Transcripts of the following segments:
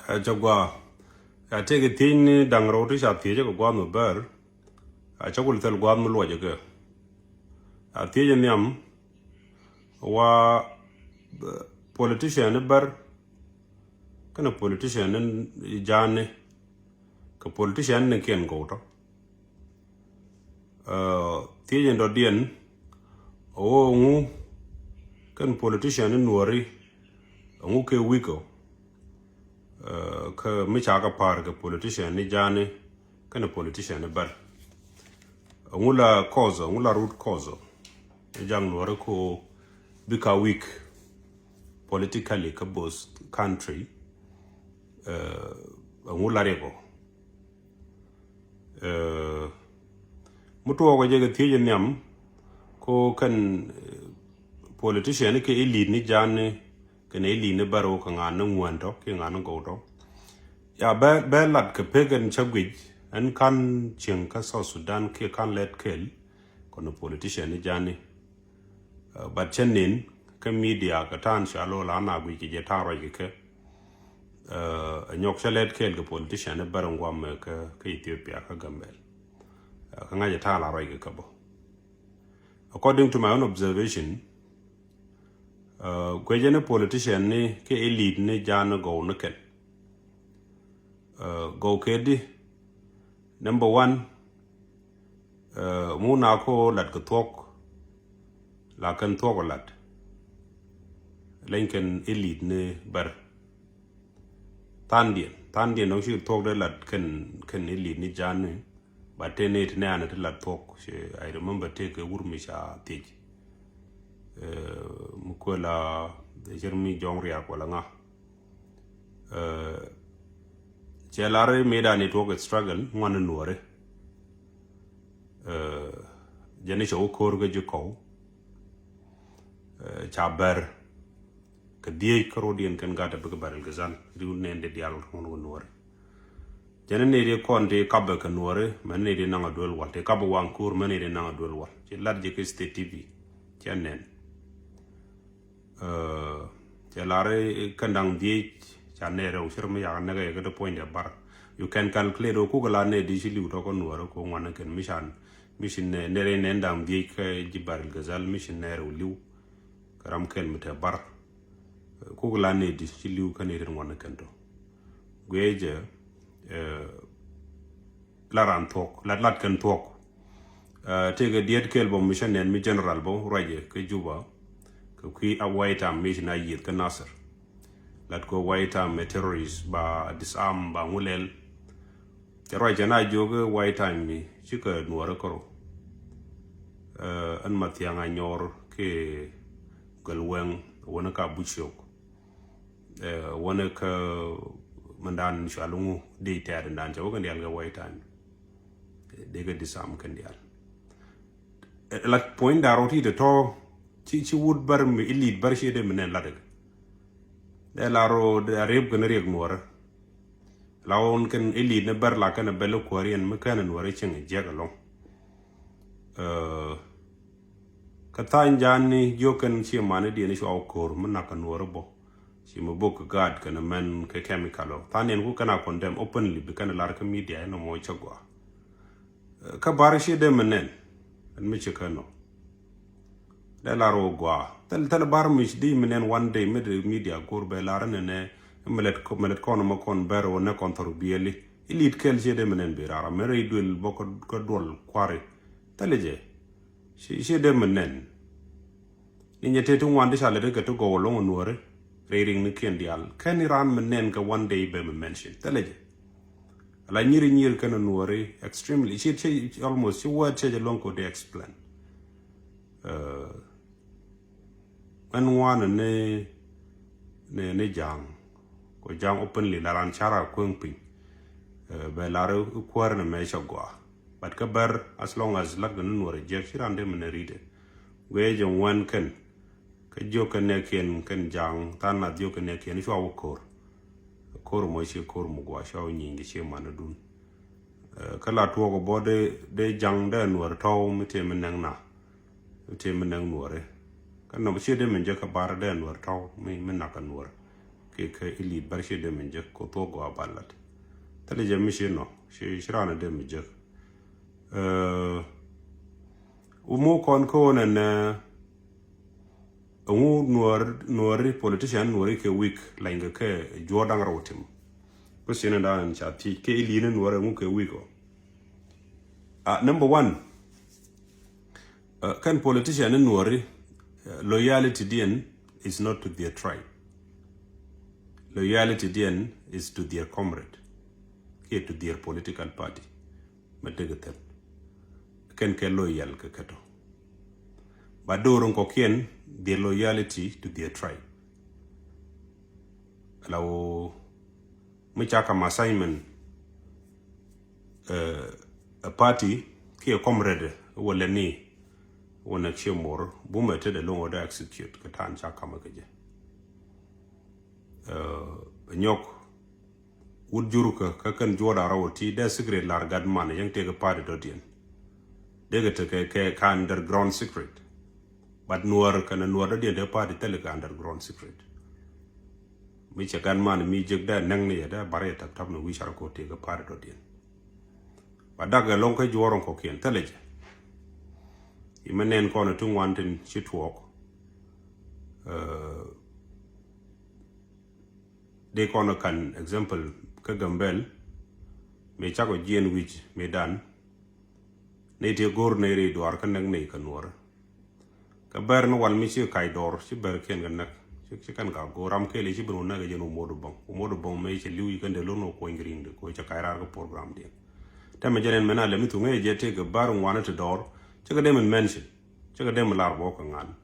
Chagwa, I take a thin dang rotish at the Guam no bear. I chakul tell Guam no logic. At the yam wa politician bar can a politician and Jan a politician and can go to. Tijan Dodian oh can politician and worry a muke wiko. Ka michaka par ka politician ni jane kana politician bar ngula cause ngula root cause jang lore ko bika weak politically ka both country ngula rego mutu ko jege tiye nyam ko kan politician ke elite ni jane kene ili ne baro ka ngana ngwanto ke ngana goto ya be lat ke pegen chagwij en kan cheng ka South Sudan ke kan let kel kono politician ni jani but chenin ke media ka tan shalo la na gwi ke taro ke nyok chalet kel ke politician ne baro ngwam ke Ethiopia ka gambel ka ngaje ta la ke kabo according to my own observation kwejene politician ni ke elite ni jana go nuken go kedi number 1 muna ko lat ko tok la kan tok lat lenken elite ni bar tandien no shi tok de lat kan elite ni jana batene ne ana de lat tok I remember take urmisha tej mukola Jeremy Jongria wala nga chelare meda network struggle ngwan nuore jeni show kor ga jiko chaber ke die krodien kan gata be barel gazan riu nende dial ngwan nuore jeni ne de konde kabbe kan nuore man ne de nanga dol wate kabbe wan kur man ne de nanga dol wat ci ladje ke state tv chenen jalare kandang di chanere usirme ya naga ya the point bar you can calculate ko gala ne di shili to ko nuoro ko ngwana ken mission ne nere ne ndam di ka jibar gazal mission nere uliu karam ken mete bar ko gala ne di shili ka ne ngwana ken to gweje laran tok lat ken tok tege diet kel bo mission ne mi general bo roje ke juba kui a white arm mission a yit ka nasser lat ko white arm terrorists ba disarm ba ngulel terror jana joge white arm mi chika nuara koro an matianga nyor ke galwen wona ka buchok wona ka mandan shalungu de tare ndan jawo kan yalga white arm de ga disarm kan yal lat point daroti de to ci wood bar mi elite bar shede menen la de laro de areb gën reg noor lawon ken elite ne bar la kan bel ko rien me kan noor ci ngi jegalo ka tan jani joken ci mane di ne so ko mun na kan noor bo ci mo bok gad kan men ke chemical tanen ku kana condemn openly bi kan lar ka media no mo chagwa ka bar shede menen an mi ci kano de la rogwa tel bar mis di menen one day media gorbe la rene melet ko no kon bero ne kontor bieli elite kel jede menen bi rara mere dul boko ko dol kware teleje si de menen ni nyete tu wande sale de to go lo nuore reading ni ken dial ken ran menen ka one day be mention teleje ala nyir kan nuore extremely she almost she word che long ko de explain an wana ne jang ko jang openly la ran chara kwengping be la ro kwar na me chagwa but ka bar as long as la gun no reject rande men ride we jong wan ken ka joka ne ken jang tan na joka ne ken shwa kor mo shi kor mo gwa shaw nyingi che manadun kala to ko bode de jang de no taw mete men na te men nuore kan no shede men jaka bar de nuor taw mi men na kan nuor ke elite bar she de menje ko to go abalat tele je mi she no she shirana de menje umo kon ko na ngu nuori politician nuori ke weak lainga ke jordan rotim ko sene da an chati ke elite nuori ngu ke weak number 1 kan politician nuori loyalty dien is not to their tribe. Loyalty then is to their comrade, to their political party. Madegatan. Ken ke loyal ke kato. Badorong kokien their loyalty to their tribe. Lao michaka assignment a party ki a comrade wala ni wana chemor bumete de long order execute katan chaka makaje. Nyok would juruka kakan joda rawati de secret lar gadman yang take a party dotien de ke underground secret but nuar kana nuar de party teleka underground secret mi chakan man mi jegda nang ne da bare tak tab no wishar ko take a party dotien badaga long ka joron ko kien teleje imenen ko na tung wantin chitwok de kono kan example ka gambel me chako jien wich me dan ne te gor ne re do ar kan ne kan wor ka ber no wal mi ci kay dor ci ber ken ga nak ci kan ga goram ke le ci bru na ga jeno modu bon me ci liwi kan de lono ko ngirinde ko ci kay rar ko program de tama jenen mena le mi tu nge je te ga bar wana te dor ci ga dem mention ci ga dem lar bo ko ngan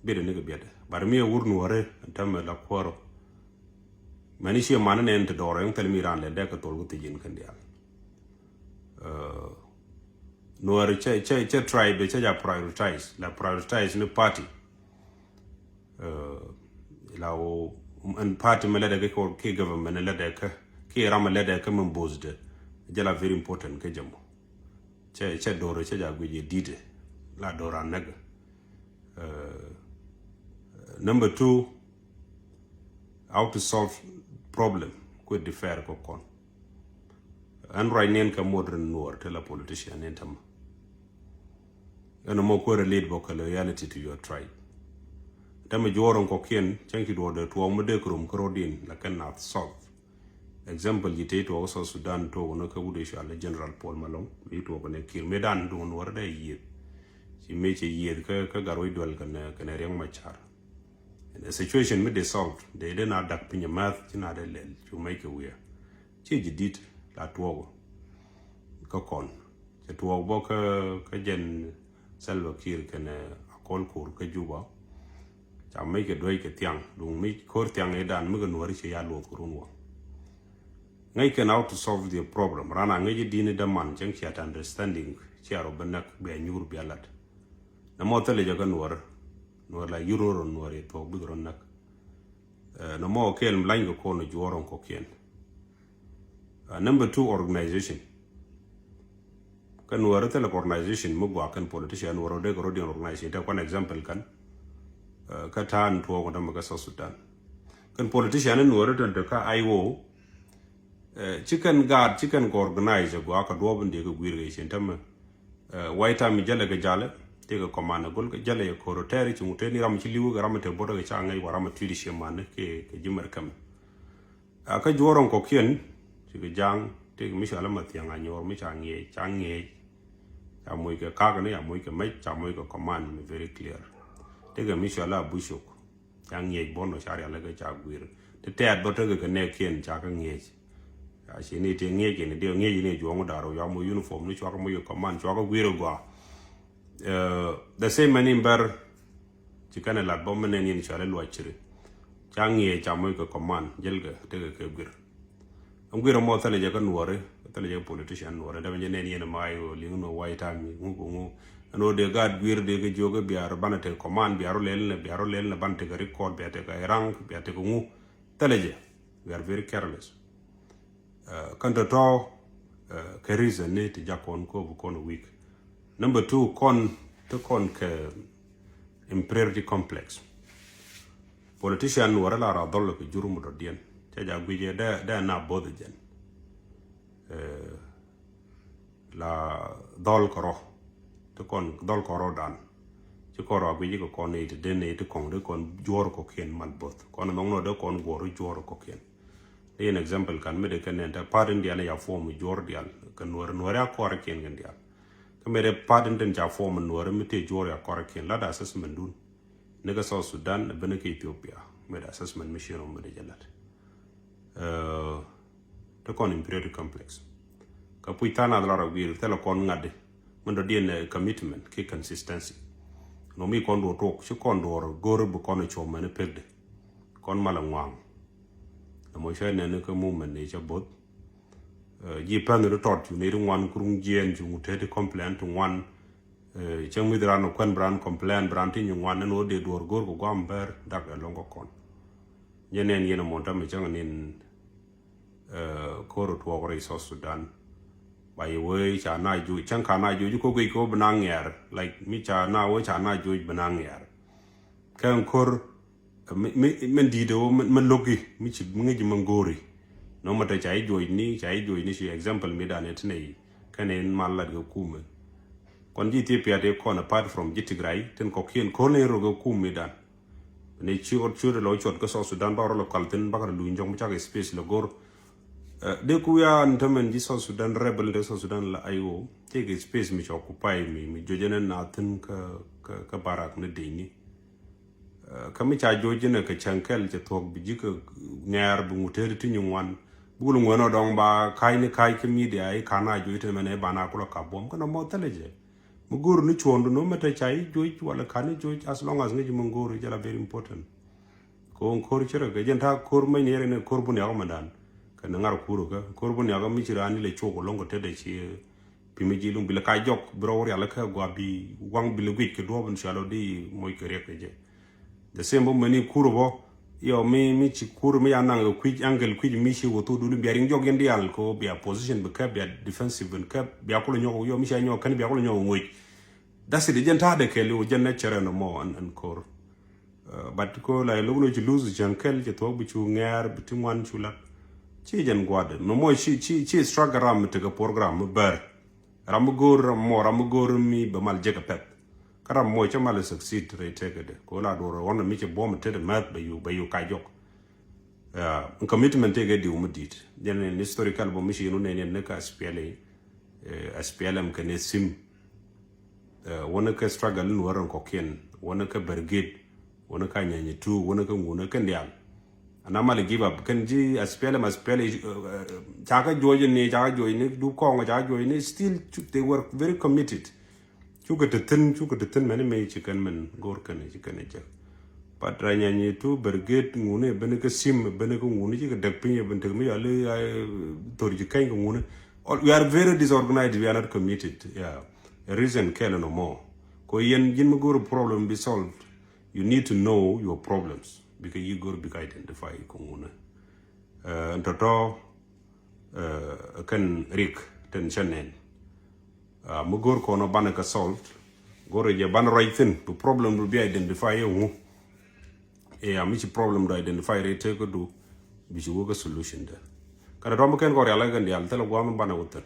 be de ne ga biade bar mi wurnu wore tama la koro mani shi mana ne ente doro yung telmiran le de ka tolgu tijin kandial no che tribe che ja prioritize ni party lao an party mele de ko ke government le de ka ke ram le de ka mun bozde jala very important ke jamo che doro che ja guje dide la dora naga number 2 how to solve problem could differ ko kon and right nen ka modern war tell a politician entam and mo ko relate ko loyalty to your tribe tam joron ko ken chanki do de to mo de krum krodin la kan not solve example yite to also Sudan to no ka wude sha le general Paul Malong mi to ko ne kir medan do no war de yi si meche yi ka garoi dol kan reng machar. And the situation with the solved, they did not duck in your mouth, not a lel, to make a weir. Change did that wogo. Cocon. The two boka kajan salva kir can a call core kajuba. Shall make a drake at young, don't make court young edan, Mugan Warish Yalo Kurunwa. They can out to solve the problem. Rana Naji Dini the man, Jankiat understanding, Chiaro Benak be a new bialat. The mortal jagan war. No la euro no re to bigron nak no mo kel mlango ko no joron ko ken number 2 organization kan wara tele organization mo gwa kan politician waro de gro de organization ta kon example kan ka tan to ko dama ga Sudan kan politician no wara tan ka aiwo chicken guard chicken ko organize gwa ka do bande ga gwirge shin tam waita mi jala ga jala tega command gol ga jale ko rotari ci muteni ram ci liwu ga ramate bodo ga changai warama tudi shemane ke jimar kam aka joron ko kien ci ga jang tega mi shala mat yanga nyor mi changie ya moy ga kaga ne ya moy ga mai cha moy ga command mi very clear tega mi shala bushuk changie bono shari ala ga cha gwir te ted bodo ga ne kien cha ga ngie ya shi ne te ngie ke ne de ngie ne jongo daro ya mo uniform ni cha ga moy command cha ga gwir gwa the same many bar chikana la bomene ni chale lo achire changie chamoy ko command jelga tege ke gwir ngwiro mo tale je kan wore tale je politician wore da je ne ni mai o lingo white army ngu no de gad gwir de ge joga biar banate command biaro lel bante ga record biate ga rank biate ko ngu tale je we are very careless kan to ke reason ne ti jakon ko bu kono week. Number 2, con ke inferiority complex. politician wara la ra dol ko jurum do dien cha ja guje da na bod jen la dol koro to kon dol koro dan ci koro guje ko kon ne de ne to kon de kon jor ko ken man bot kon no de kon goru jor ko ken an example kan me de kan enta pardon dia ya form jor dia kan nor ya kor ken ngen dia kan me de pardon den ja form nor me te jor ya kor ken la da assessment dun ne ga South Sudan bene ke Ethiopia me da assessment mission me de jalat to kon imperial complex ka puitana la ra wir tele kon ngade man do dien commitment ke consistency no mi kon do tok ci kon do gor bu kon cho me ne pegde kon mala ngwang na mo sha ne ko movement ne chabot ji plan de tot ne wan kurung jien ju te de complaint wan chang mi drano kwan brand complaint brand tin wan no de dor gor ko gamber dak longo kon yenen yena mo tam chang nin ko ro to ko South Sudan by way cha na ju chang ka na ju ko ko banang yer like mi cha na wo cha na ju banang yer kan kor men dido men logi mi ci ngi mangori no mata chai joy ni ci example mi danet nei kanen mallat go kuma kon ji ti piade kon apart from jitigrai ten ko kien ko ne rogo kumi dan ne ci or ci lo chot ko South Sudan ba ro kalten ba lu njong mi cha space lo gor de ku ya ntamen ji South Sudan rebel de South Sudan la ayo take space mi occupy mi jojene na ten ka barak ne de ni kami cha jojina ka chankel che tok biji ka ngar bu mutere tinyu wan bulu ngono dong ba kai ni kai ke media ai kana jojite mene bana kula ka bom kana mo teleje mugur ni chondo no meta chai joj wala kani joj as long as ngi munguru jala very important ko kor chira ga jenta kor mai ne ne kor bu ne ga mandan kana ngar kuru ga kor bu ne ga mi chira ni le choko longo tede chi pimiji lum bila ka jok bro ya la ka gwa bi wang bila gwit ke do ban shalo di moy kere ke je the same mani kurobo yo mi ci kuro mi anang kwij angle kwij mi ci woto du biaring jogen dial ko bia position be ka bia defensive ben ka bia ko nyo yo mi ci nyo kan bia ko nyo ngoy dasi de jenta de ke lu jenna chere no mo an kor but ko la lu no ci lose jankel je to bu ci ngar bi timwan ci la ci jen gwade no mo ci struggle ram te ga program ber ram gor mi ba mal je ka pet karam mo cha mal succeed re tegede ko la do wona mi che bom te de mat ba yu ka jok commitment tegede umudit den historical bo mi shinu ne ka SPLM ka ne sim wona ka struggle no waran ko ken wona ka brigade wona ka nyanye tu wona ka nguna kan dial ana mal give up kan ji SPLM chaga joje ne du ko nga chaga joje ne still they were very committed chuka de ten mane me chicken men gor kan chicken je patranya ni tu brigade ngune ben ka sim ben ko ngune ji ka dak pin ben tek mi ale torji kan ngune we are very disorganized, we are not committed. Yeah, a reason kele no more ko yen jin mo gor problem be solved. You need to know your problems because you go to identify ko ngune ntoto kan rik ten chanen mugor ko no banaka solved gore je ban right thing the problem will be identify you amici problem do identify rate ko do bi ci woga solution da kada do mo ken ko yalla gan yalla tele gwa mo bana wutan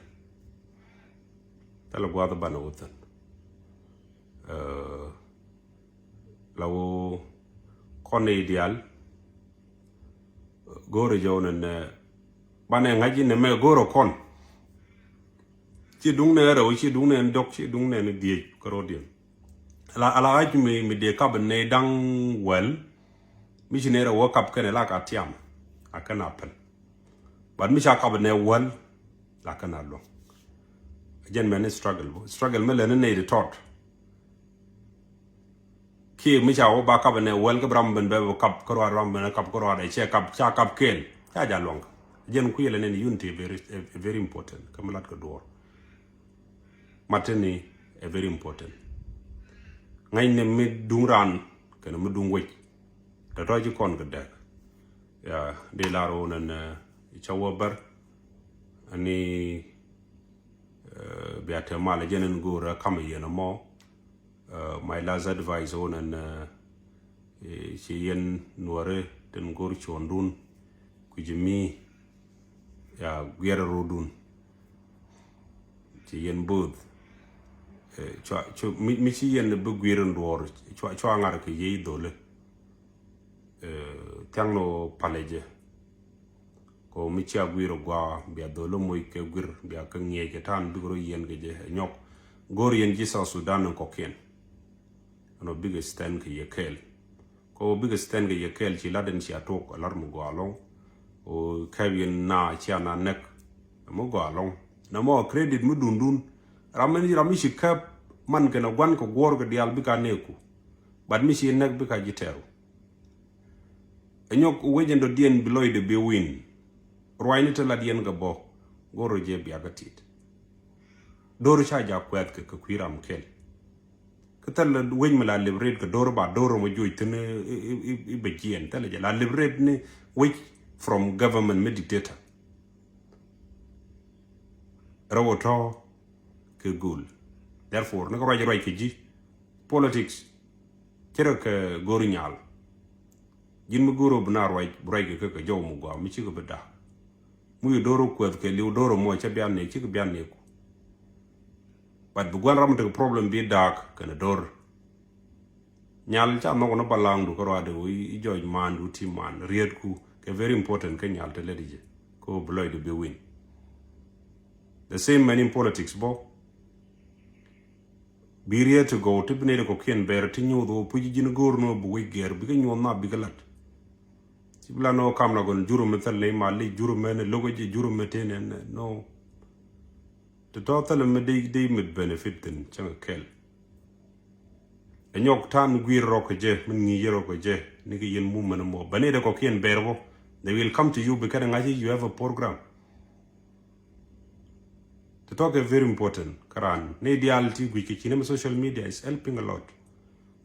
lawo kon ideal gore jawnen bana ngaji ne me goro kon ci dung ne raw ci dung ne dok ci dung ne die karodien ala aj mi de kab ne dang wel mi ci ne raw kap ken la ka tiam akana pen bad mi cha kab ne wel la kana lo jen men struggle me le ne de tot ki mi cha o ba kab ne wel ga bram ben be kap ko ram ben kap ko de che kap cha kap ken cha ja long jen ku yele ne unity very important kamalat ko door mateni very important ngay ne mi dungran kana mi dung wech da toji kon gada ya de laro nan chawabar ani biata mala jenen gora kam yena mo my last advice on an ci yen nuore den gor chondun ku jimi ya gwera rodun ci yen bod mi ci yen bu gwera ndor chwa ngar ke yi dole tangno paleje ko mi ci agwira gwa bia dole moy ke gwir bia ka ngeke tan bigro yen ge je nyok gor yen ji sa Sudan ko ken no biggest stand ke yekel ko biggest stand ke yekel ci laden ci atok alar mu gwa long o kawien na ci ana nek mu gwa long na mo credit mu dundun rami ci kap man ke na gwan ko gor ge dial bi ka neku bad mi ci nek bi ka jiteru nyok wejendo dien biloy de be win royni te la dien ga bo goro je bi agatit doro cha ja kwet ke kwiram kel ketal wen mala liberate ke doro ba doro mo joy tene I be jien tele la liberate ne which from government me dictator rawoto ke gul therefore ne ko roy ke ji politics kero ke goro nyal jin mu goro bna roy ke jow mu gwa mi ci ko beda mu doro kwet ke li doro mo cha bian ne ci ko bian ne ko but bu gwan ramte problem bi dark kana dor nyal cha no balang du ko rade I joj man du ti man riet ku ke very important ke nyal te ledije ko bloy de be win the same man in politics bo bi riet to go to bne ko ken ber ti nyu do pu ji gor no bu ger bi ke nyu na bi galat ci bla no kam na gon juru me tele ma li juru me ne logo ji juru me tenen no the total me de mit benefit den changa kel nyok tan gwir roko je min ngi yero ko je ni yen mu man mo bane de ko kien berbo they will come to you because ngaji you have a program to talk is very important karan ne diality gwi ki cinema social media is helping a lot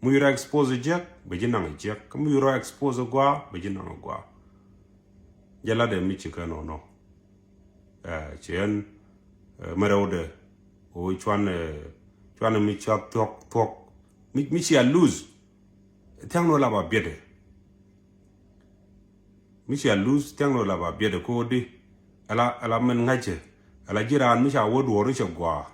mu yura expose je be jinanga je kam yura expose gwa be jinanga gwa jala de mi chikano no chen maraude o chwan mi chak tok mi ci a lose tangno la ba biede mi ci a lose tangno la ba biede ko di ala men ngaje ala jiran mi cha wodu woro che gwa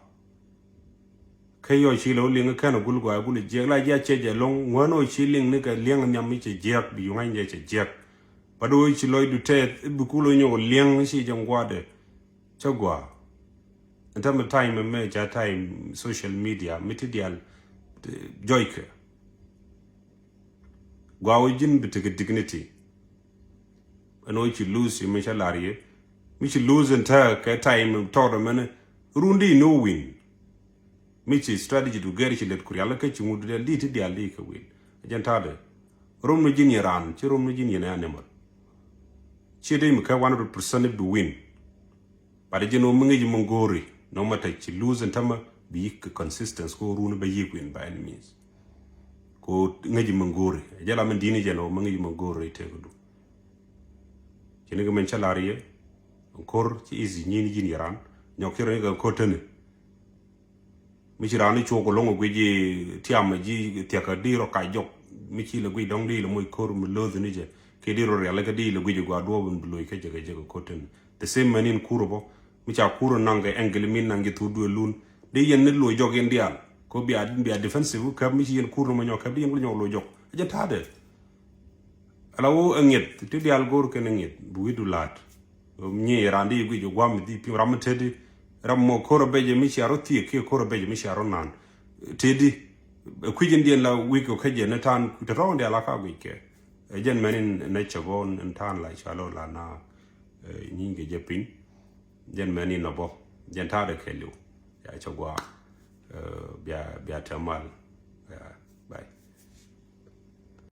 kayo chi lo ling kan gul gwa gul je la ja che je long wono chi ling ne ka ling nyam mi che je bi yu ngai che je ba do chi lo du te bu ku lo nyo ling chi jang gwa de che gwa in terms of time me ja time social media material joyke gwawo jin bitige dignity ano chi lose me chalariye mi chi lose entire ka time to man rundi no win mi chi strategy to get chi let kuriala ka chi mudu de liti dia li ka win jantade rom no jin yaran chi rom no jin yana nemal chi de mi ka 100% do win but jino mungi mongori no matter chi lose entama bi consistence ko runu ba yikwin by any means ko ngaji mangore jala man dini jeno mangi mangore te ko du kene ga men chalariye kor ci izi nyini jin yaran nyokire ga ko tane mi ci rani choko longo gweji tiama ji tiaka diro ka jok mi ci le gwi dong di le moy kor mu lozu ni je ke diro rela ga di le gwi gwa do bun bloy ke je ko tane the same manin kurobo mi cha kuro nanga engel min nangi tudu lun de yen ne lo jog en dial ko bi defensive ka mi yen kurno ma ñok bi yen lo jog ja tade ala wo nget te dial gor ke nget bu widu lat ñi randi gu jo gwam di pi ram tedi ram mo ko beje mi ci aroti ke ko beje mi ci aronan tedi ku jen dien la wi ko ke je ne tan to ronde ala ka gu ke jen menin ne chagon en tan la chalo la na ñi nge jepin jen menin no bo jen tade ke lu ya chagwa bia tamal bye.